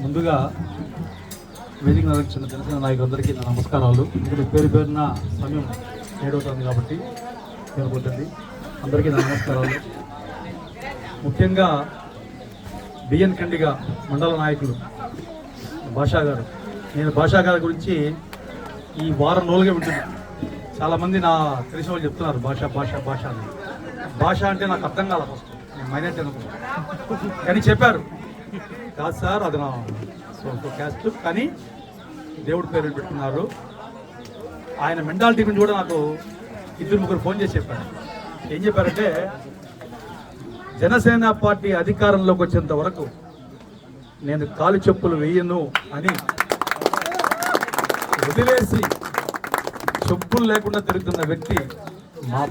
ముందుగా వేదిక నడిచిన జనసేన నాయకులందరికీ నా నమస్కారాలు. ఇక్కడ పేరు పేరున సమయం ఏడవుతుంది కాబట్టి పేరుపోతుంది. అందరికీ నా నమస్కారాలు. ముఖ్యంగా బిఎన్ ఖండిగా మండల నాయకులు భాషా గారు, నేను భాషా గారి గురించి ఈ వారం రోజులుగా వింటున్నాను. చాలామంది నా తెలిసిన వాళ్ళు చెప్తున్నారు భాష భాష భాష అని. భాష అంటే నాకు అర్థం కాల, ఫస్ట్ నేను మైనార్టీ అనుకున్నాను, కానీ చెప్పారు కాదు సార్ అది నా క్యాస్ట్, కానీ దేవుడి పేరు పెట్టుకున్నారు. ఆయన మెంటాలిటీ గురించి కూడా నాకు ఇద్దరు ముగ్గురు ఫోన్ చేసి చెప్పారు. ఏం చెప్పారంటే, జనసేన పార్టీ అధికారంలోకి వచ్చేంత వరకు నేను కాలు చెప్పులు వేయను అని వదిలేసి చెప్పులు లేకుండా తిరుగుతున్న వ్యక్తి మా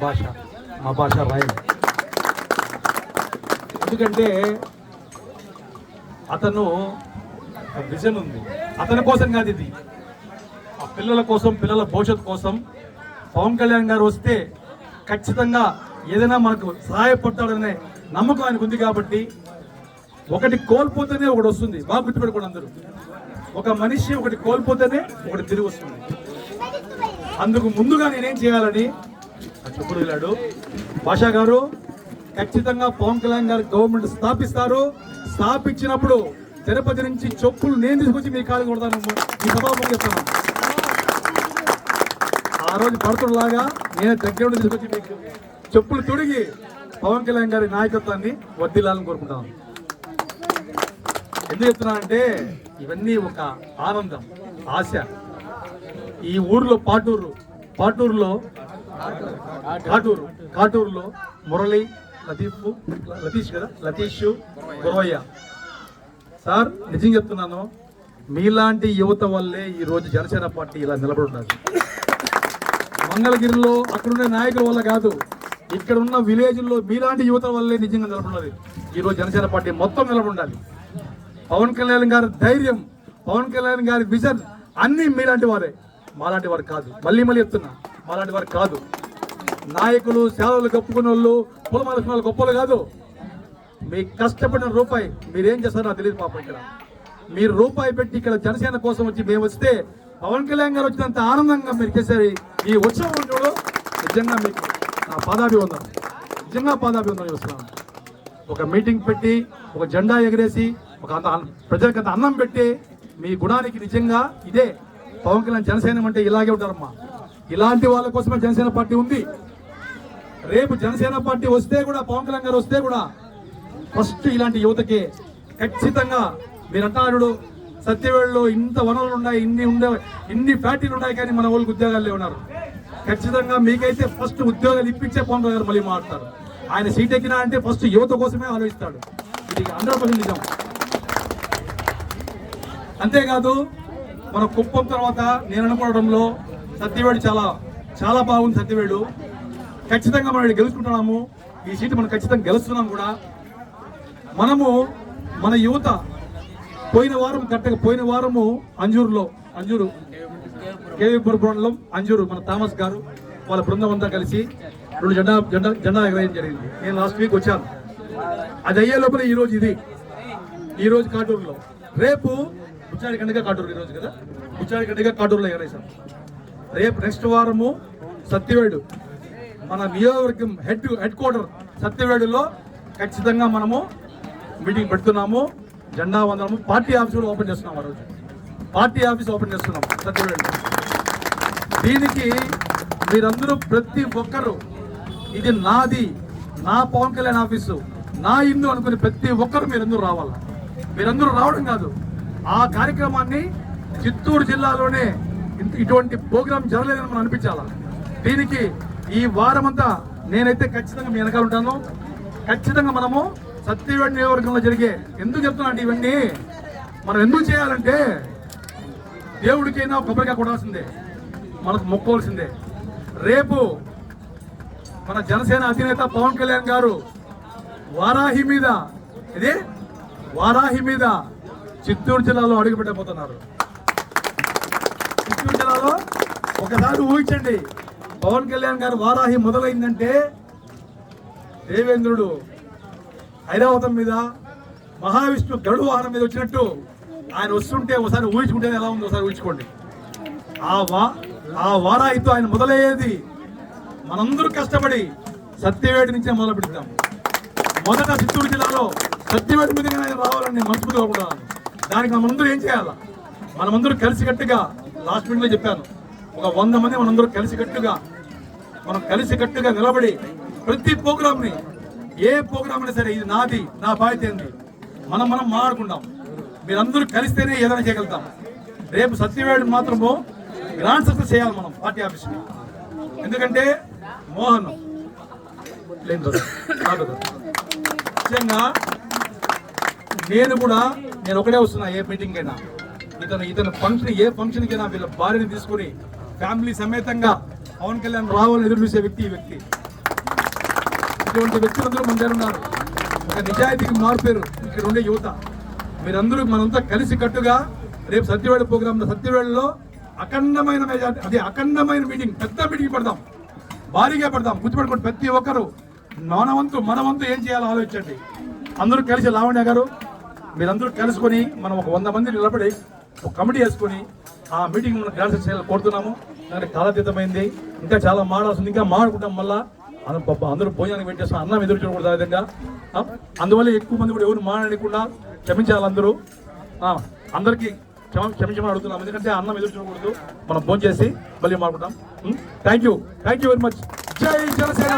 భాష రాయల్. ఎందుకంటే అతను విజన్ ఉంది, అతని కోసం కాదు ఇది, ఆ పిల్లల కోసం, పిల్లల భవిష్యత్తు కోసం. పవన్ కళ్యాణ్ గారు వస్తే ఖచ్చితంగా ఏదైనా మనకు సహాయపడతాడనే నమ్మకం ఆయనకు ఉంది. కాబట్టి ఒకటి కోల్పోతేనే ఒకటి వస్తుంది, బాగా గుర్తుపెట్టుకోండి అందరూ. ఒక మనిషి ఒకటి కోల్పోతేనే ఒకటి తిరిగి వస్తుంది. అందుకు ముందుగా నేనేం చేయాలని చెప్పులు వెళ్ళాడు భాషా గారు. ఖచ్చితంగా పవన్ కళ్యాణ్ గారు గవర్నమెంట్ స్థాపిస్తారు. స్థాపించినప్పుడు తిరుపతి నుంచి చెప్పులు నేను తీసుకొచ్చి మీ కాలు కొడతాను, మీ సభాపతి చెప్తాను. ఆ రోజు పడుతులాగా నేను దగ్గర నుండి తీసుకొచ్చి మీకు చెప్పులు తొడిగి పవన్ కళ్యాణ్ గారి నాయకత్వాన్ని వర్ధిల్లాలని కోరుకుంటాను. ఎందుకు చెప్తున్నానంటే ఇవన్నీ ఒక ఆనందం, ఆశ. ఈ ఊర్లో కాటూరులో మురళి, లతీష్, గురవయ్య సార్, నిజం చెప్తున్నాను, మీలాంటి యువత వల్లే ఈ రోజు జనసేన పార్టీ ఇలా నిలబడి ఉన్నది. మంగళగిరిలో అక్కడున్న నాయకుల వల్ల కాదు, ఇక్కడ ఉన్న విలేజ్లో మీలాంటి యువత వల్లే నిజంగా నిలబడినది. ఈరోజు జనసేన పార్టీ మొత్తం నిలబడి ఉండాలి. పవన్ కళ్యాణ్ గారి ధైర్యం, పవన్ కళ్యాణ్ గారి విజన్ అన్ని మీలాంటి వారే, మాలాంటి వారు కాదు. మళ్ళీ చెప్తున్నా, మాలాంటి వారు కాదు. నాయకులు, సేవలు కప్పుకున్న వాళ్ళు, పొలమాలసిన వాళ్ళు గొప్పలు కాదు. మీ కష్టపడిన రూపాయి మీరేం చేస్తారో నాకు తెలియదు పాపం. ఇక్కడ మీరు రూపాయి పెట్టి ఇక్కడ జనసేన కోసం వచ్చి మేము వస్తే పవన్ కళ్యాణ్ గారు వచ్చినంత ఆనందంగా మీరు చేశారు. ఈ ఉత్సవం చూడు, నిజంగా మీకు నా పాదాభివందనం, నిజంగా పాదాభివందనం చేస్తున్నాను. ఒక మీటింగ్ పెట్టి, ఒక జెండా ఎగరేసి, ఒక ప్రజలకు అంత అన్నం పెట్టి, మీ గుణానికి నిజంగా ఇదే పవన్ కళ్యాణ్. జనసేన అంటే ఇలాగే ఉంటారమ్మా. ఇలాంటి వాళ్ళ కోసమే జనసేన పార్టీ ఉంది. రేపు జనసేన పార్టీ వస్తే కూడా, పవన్ కళ్యాణ్ గారు వస్తే కూడా ఫస్ట్ ఇలాంటి యువతకే ఖచ్చితంగా. మీరు అంటారు సత్యవేళలో ఇంత వనరులు ఉన్నాయి, ఇన్ని ఫ్యాక్టరీలు ఉన్నాయి, కానీ మన వాళ్ళకి ఉద్యోగాలు ఉన్నారు. ఖచ్చితంగా మీకైతే ఫస్ట్ ఉద్యోగాలు ఇప్పించే పవన్ కళ్యాణ్ గారు మళ్ళీ మాట్లాడతారు. ఆయన సీట్ ఎక్కినా అంటే ఫస్ట్ యువత కోసమే ఆలోచిస్తాడు. ఇది 100% నిజం. అంతేకాదు, మన కుప్పం తర్వాత నేను అనుకోవడంలో సత్యవేడు చాలా బాగుంది. సత్యవేడు ఖచ్చితంగా మనం గెలుచుకుంటున్నాము. ఈ సీటు మనం ఖచ్చితంగా గెలుస్తున్నాం కూడా. మనము మన యువత పోయిన వారము అంజూరు కేవీపురం మండలం అంజూరు మన థామస్ గారు వాళ్ళ బృందం అంతా కలిసి 2 జెండా ఎగరేయడం జరిగింది. నేను లాస్ట్ వీక్ వచ్చాను. అది అయ్యే లోపల ఈ రోజు కాటూరులో, రేపు బుచ్చాడి కండిగా కాటూరు, ఈరోజు కదా బుచ్చాడి కండిగా కాటూరులో ఎగరేసాం. రేపు నెక్స్ట్ వారము సత్యవేడు, మన నియోజకవర్గం హెడ్ క్వార్టర్ సత్యవేడులో ఖచ్చితంగా మనము మీటింగ్ పెడుతున్నాము. జెండా వందనము, పార్టీ ఆఫీస్ కూడా ఓపెన్ చేస్తున్నాం. ఆ రోజు పార్టీ ఆఫీస్ ఓపెన్ చేస్తున్నాం సత్యవేడు. దీనికి మీరందరూ ప్రతి ఒక్కరు, ఇది నాది, నా పవన్ కళ్యాణ్ ఆఫీసు, నా ఇల్లు అనుకుని ప్రతి ఒక్కరు మీరందరూ రావాలి. మీరందరూ రావడం కాదు, ఆ కార్యక్రమాన్ని చిత్తూరు జిల్లాలోనే ఇటువంటి ప్రోగ్రాం జరగలేదని మనం అనిపించాలా. దీనికి ఈ వారమంతా నేనైతే ఖచ్చితంగా మీ వెనకాల ఉంటాను. ఖచ్చితంగా మనము సత్యవేడు నియోజకవర్గంలో జరిగే, ఎందుకు చెప్తున్నా అంటే ఇవన్నీ మనం ఎందుకు చేయాలంటే, దేవుడికైనా కొబ్బరికాయ కొడాల్సిందే, మనకు మొక్కోవాల్సిందే. రేపు మన జనసేన అధినేత పవన్ కళ్యాణ్ గారు వారాహి మీద చిత్తూరు జిల్లాలో అడుగుపెట్టబోతున్నారు. చిత్తూరు జిల్లాలో ఒకసారి ఊహించండి, పవన్ కళ్యాణ్ గారు వారాహి మొదలైందంటే దేవేంద్రుడు ఐరావతం మీద, మహావిష్ణు గరుడు వాహనం మీద వచ్చినట్టు ఆయన వస్తుంటే ఒకసారి ఊహించుకుంటే ఎలా ఉందో ఒకసారి ఊహించుకోండి. ఆ వారాయితో ఆయన మొదలయ్యేది మనందరూ కష్టపడి సత్యవేడి నుంచే మొదలు పెడతాం. మొదట చిత్తూరు జిల్లాలో సత్యవేడి మీదుగా ఆయన రావాలని నేను మనస్ఫూర్తిగా అనుకుంటున్నాను. దానికి మనందరూ ఏం చేయాలా? మనమందరూ కలిసికట్టుగా లాస్ట్ మీటింగ్లో చెప్పాను, ఒక 100 మంది మనందరూ కలిసికట్టుగా నిలబడి ప్రతి ప్రోగ్రామ్ని, ఏ ప్రోగ్రామ్ అయినా సరే ఇది నాది, నా బాధ్యత ఏంది, మనం మాట్లాడుకుందాం. మీరందరూ కలిస్తేనే ఏదైనా చేయగలుగుతాం. రేపు సత్యవేడు మాత్రము గ్రాండ్ సక్సెస్ చేయాలి మనం పార్టీ ఆఫీస్ని. ఎందుకంటే మోహన్ ముఖ్యంగా నేను ఒకటే వస్తున్నా ఏ మీటింగ్ అయినా. ఇతను ఫంక్షన్, ఏ ఫంక్షన్కి అయినా వీళ్ళ భార్యని తీసుకుని ఫ్యామిలీ సమేతంగా పవన్ కళ్యాణ్ రావాలని ఎదురు చూసే వ్యక్తి ఈ వ్యక్తి. ఇటువంటి వ్యక్తులందరూ మన దగ్గర ఉన్నారు. ఒక నిజాయితీకి మారుపేరు ఇక్కడ ఉండే యువత. మీరందరూ మనంతా కలిసి కట్టుగా రేపు సత్యవేడు ప్రోగ్రామ్, సత్యవేడులో అఖండమైన మెజార్టీ, అదే అఖండమైన మీటింగ్, పెద్ద మీటింగ్ పెడదాం, భారీగా పెడదాం. గుర్తుపెట్టుకోండి, ప్రతి ఒక్కరు మన వంతు ఏం చేయాలో ఆలోచించండి. అందరూ కలిసి, లావణ్య గారు మీరందరూ కలుసుకొని మనం ఒక 100 మంది నిలబడి ఒక కమిటీ వేసుకొని ఆ మీటింగ్ మనం గ్రాండ్ సక్సెస్ చేయాలని కోరుతున్నాము. దానికి కాలాతీతమైంది, ఇంకా చాలా మాట్లాడుతుంది, ఇంకా మాట్లాడుకుంటాం. మళ్ళా అందరూ భోజనానికి వెయిట్ చేస్తాం, అన్నం ఎదురు చూడకూడదు ఆ విధంగా. అందువల్ల ఎక్కువ మంది కూడా ఎవరు మాట్లాడకుండా క్షమించాలి అందరూ. అందరికీ క్షమించమని అడుగుతున్నాం, ఎందుకంటే అన్నం ఎదురు చూడకూడదు. మనం భోజనం చేసి మళ్ళీ మాట్లాడుకుంటాం. Thank you very much. జై జనసేన.